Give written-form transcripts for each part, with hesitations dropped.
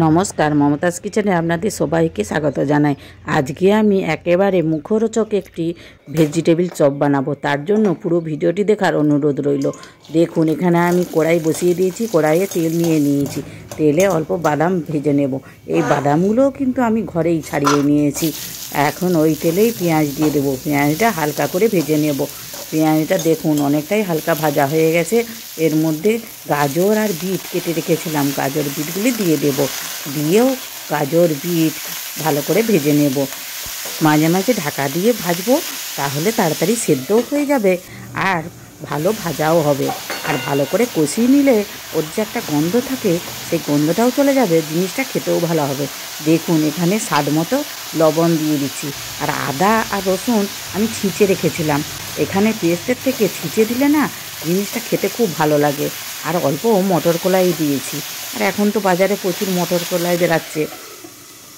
নমস্কার, মমতাজ কিচেনে আপনাদের সবাইকে স্বাগত জানাই। আজকে আমি একেবারে মুখরোচক একটি ভেজিটেবিল চপ বানাবো। তার জন্য পুরো ভিডিওটি দেখার অনুরোধ রইল। দেখুন, এখানে আমি কড়াই বসিয়ে দিয়েছি, কড়াইয়ে তেল নিয়ে নিয়েছি। তেলে অল্প বাদাম ভেজে নেব। এই বাদামগুলোও কিন্তু আমি ঘরেই ছাড়িয়ে নিয়েছি। এখন ওই তেলেই পেঁয়াজ দিয়ে দেবো। পেঁয়াজটা হালকা করে ভেজে নেব। পেঁয়াজটা দেখুন অনেকটাই হালকা ভাজা হয়ে গেছে। এর মধ্যে গাজর আর বিট কেটে রেখেছিলাম, গাজর বিটগুলি দিয়ে দেব। দিয়েও গাজর বিট ভালো করে ভেজে নেব। মাঝে মাঝে ঢাকা দিয়ে ভাজবো, তাহলে তাড়াতাড়ি সেদ্ধও হয়ে যাবে আর ভালো ভাজাও হবে। আর ভালো করে কষিয়ে নিলে ওর যে একটা গন্ধ থাকে, সেই গন্ধটাও চলে যাবে, জিনিসটা খেতেও ভালো হবে। দেখুন, এখানে স্বাদ মতো লবণ দিয়ে দিচ্ছি। আর আদা আর রসুন আমি ছিঁচে রেখেছিলাম। এখানে পেস্টের থেকে ছিঁচে দিলে না জিনিসটা খেতে খুব ভালো লাগে। আর অল্প মটর কলাই দিয়েছি। আর এখন তো বাজারে প্রচুর মটর কলাই বেরাচ্ছে,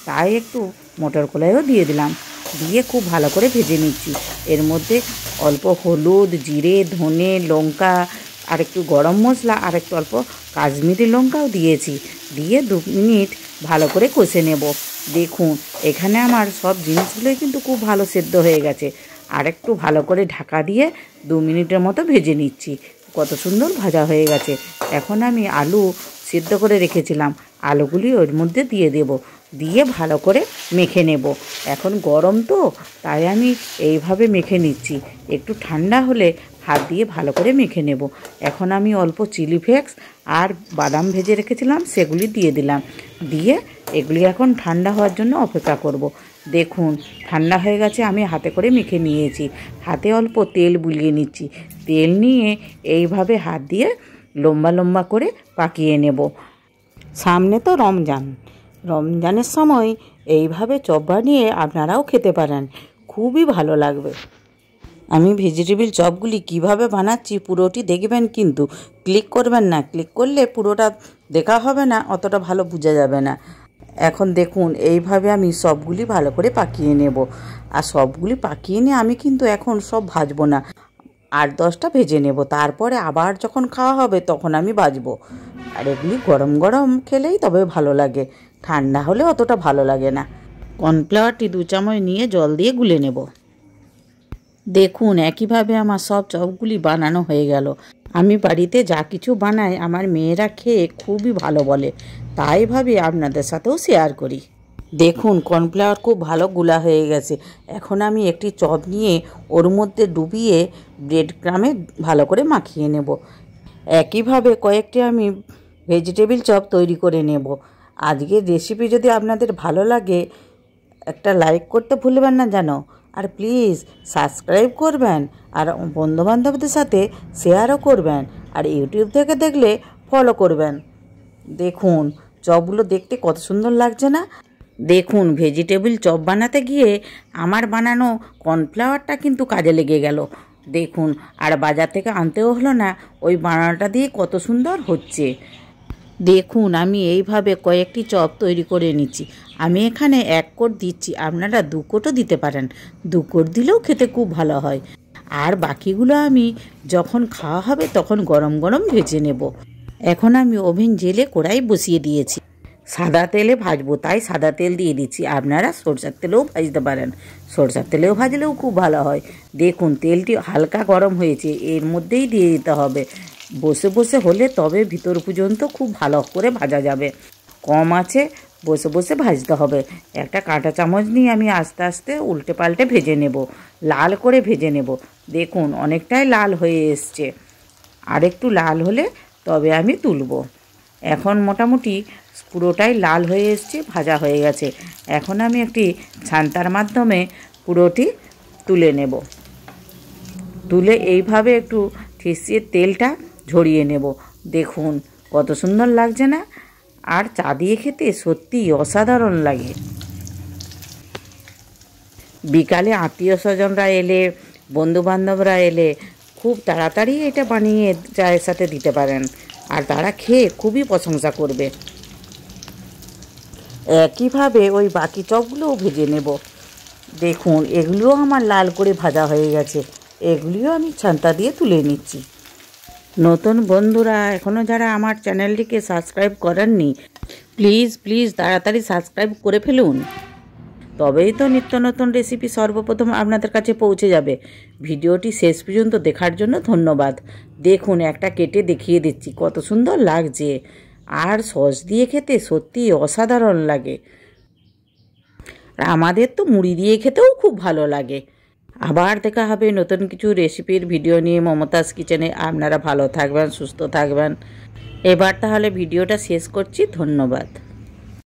তাই একটু মটর কলাইও দিয়ে দিলাম। দিয়ে খুব ভালো করে ভেজে নিচ্ছি। এর মধ্যে অল্প হলুদ, জিরে, ধনে, লঙ্কা আর একটু গরম মশলা আর একটু অল্প কাশ্মীরি লঙ্কাও দিয়েছি। দিয়ে 2 মিনিট ভালো করে কষে নেব। দেখুন, এখানে আমার সব জিনিসগুলোই কিন্তু খুব ভালো সেদ্ধ হয়ে গেছে। আর একটু ভালো করে ঢাকা দিয়ে 2 মিনিটের মতো ভেজে নিচ্ছি। কত সুন্দর ভাজা হয়ে গেছে। এখন আমি আলু সিদ্ধ করে রেখেছিলাম, আলুগুলি ওর মধ্যে দিয়ে দেব। দিয়ে ভালো করে মেখে নেব। এখন গরম তো, তাই আমি এইভাবে মেখে নিচ্ছি। একটু ঠান্ডা হলে হাত দিয়ে ভালো করে মেখে নেব। এখন আমি অল্প চিলি ফ্লেক্স আর বাদাম ভেজে রেখেছিলাম, সেগুলি দিয়ে দিলাম। দিয়ে এগুলি এখন ঠান্ডা হওয়ার জন্য অপেক্ষা করব। দেখুন, ঠান্ডা হয়ে গেছে, আমি হাতে করে মেখে নিয়েছি। হাতে অল্প তেল বুলিয়ে নিচ্ছি। তেল নিয়ে এইভাবে হাত দিয়ে লম্বা লম্বা করে পাকিয়ে নেব। সামনে তো রমজানের সময় এইভাবে চপ বানিয়ে আপনারাও খেতে পারেন, খুবই ভালো লাগবে। আমি ভেজিটেবিল চপগুলি কিভাবে বানাচ্ছি পুরোটি দেখবেন, কিন্তু ক্লিক করবেন না। ক্লিক করলে পুরোটা দেখা হবে না, অতটা ভালো বোঝা যাবে না। এখন দেখুন, এইভাবে আমি সবগুলি ভালো করে পাকিয়ে নেব। আর সবগুলি পাকিয়ে নিয়ে আমি কিন্তু এখন সব ভাজবো না, 8-10টা ভেজে নেব। তারপরে আবার যখন খাওয়া হবে তখন আমি ভাজবো। আর এগুলি গরম গরম খেলেই তবে ভালো লাগে, ঠান্ডা হলে অতটা ভালো লাগে না। কর্নফ্লাওয়ারটি 2 চামচ নিয়ে জল দিয়ে গুলে নেব। দেখুন, একইভাবে আমার সব চপগুলি বানানো হয়ে গেল। আমি বাড়িতে যা কিছু বানাই আমার মেয়েরা খেয়ে খুবই ভালো বলে, তাই ভাবি আপনাদের সাথেও শেয়ার করি। দেখুন, কর্নফ্লাওয়ার খুব ভালো গুলা হয়ে গেছে। এখন আমি একটি চপ নিয়ে ওর মধ্যে ডুবিয়ে ব্রেড ক্রামে ভালো করে মাখিয়ে নেব। একইভাবে কয়েকটি আমি ভেজিটেবিল চপ তৈরি করে নেব। আজকের রেসিপি যদি আপনাদের ভালো লাগে, একটা লাইক করতে ভুলবেন না যেন। আর প্লিজ সাবস্ক্রাইব করবেন, আর বন্ধুবান্ধবদের সাথে শেয়ারও করবেন। আর ইউটিউব থেকে দেখলে ফলো করবেন। দেখুন, চপগুলো দেখতে কত সুন্দর লাগছে না? দেখুন, ভেজিটেবিল চপ বানাতে গিয়ে আমার বানানো কর্নফ্লাওয়ারটা কিন্তু কাজে লেগে গেল। দেখুন, আর বাজার থেকে আনতেও হলো না, ওই বানানোটা দিয়ে কত সুন্দর হচ্ছে। দেখুন, আমি এইভাবে কয়েকটি চপ তৈরি করে নিচ্ছি। আমি এখানে 1 কোট দিচ্ছি, আপনারা 2 কোটও দিতে পারেন। 2 কোট দিলেও খেতে খুব ভালো হয়। আর বাকিগুলো আমি যখন খাওয়া হবে তখন গরম গরম ভেজে নেব। এখন আমি ওভেন জেলে কড়াই বসিয়ে দিয়েছি। সাদা তেলে ভাজবো, তাই সাদা তেল দিয়ে দিচ্ছি। আপনারা সরষের তেলেও ভাজতে পারেন, সরষের তেলেও ভাজলেও খুব ভালো হয়। দেখুন, তেলটি হালকা গরম হয়েছে, এর মধ্যেই দিয়ে দিতে হবে। বসে বসে হলে তবে ভিতর পর্যন্ত খুব ভালো করে ভাজা যাবে। কম আছে বসে বসে ভাজতে হবে। একটা কাঁটা চামচ নিয়ে আমি আস্তে আস্তে উল্টে পাল্টে ভেজে নেব, লাল করে ভেজে নেব। দেখুন, অনেকটাই লাল হয়ে এসছে। আর একটু লাল হলে তবে আমি তুলব। এখন মোটামুটি পুরোটাই লাল হয়ে এসছে, ভাজা হয়ে গেছে। এখন আমি একটি ছান্তার মাধ্যমে পুরোটি তুলে নেব। তুলে এইভাবে একটু ঠেসিয়ে তেলটা ঝরিয়ে নেব। দেখুন, কত সুন্দর লাগছে না? আর চা দিয়ে খেতে সত্যিই অসাধারণ লাগে। বিকালে আত্মীয় স্বজনরা এলে, বন্ধুবান্ধবরা এলে খুব তাড়াতাড়ি এটা বানিয়ে চায়ের সাথে দিতে পারেন, আর তারা খেয়ে খুবই প্রশংসা করবে। একইভাবে ওই বাকি চপগুলোও ভেজে নেব। দেখুন, এগুলিও আমার লাল করে ভাজা হয়ে গেছে। এগুলিও আমি ছান্তা দিয়ে তুলে নিচ্ছি। নতুন বন্ধুরা এখনও যারা আমার চ্যানেলটিকে সাবস্ক্রাইব করেননি, প্লিজ প্লিজ তাড়াতাড়ি সাবস্ক্রাইব করে ফেলুন, তবেই তো নিত্য নতুন রেসিপি সর্বপ্রথম আপনাদের কাছে পৌঁছে যাবে। ভিডিওটি শেষ পর্যন্ত দেখার জন্য ধন্যবাদ। দেখুন একটা কেটে দেখিয়ে দিচ্ছি, কত সুন্দর লাগছে, আর সস দিয়ে খেতে সত্যি অসাধারণ লাগে। আর আমাদের তো মুড়ি দিয়ে খেতেও খুব ভালো লাগে। আবার দেখা হবে নতুন কিছু রেসিপির ভিডিও নিয়ে মমতাজ কিচেনে। আপনারা ভালো থাকবেন, সুস্থ থাকবেন। এবার তাহলে ভিডিওটা শেষ করছি, ধন্যবাদ।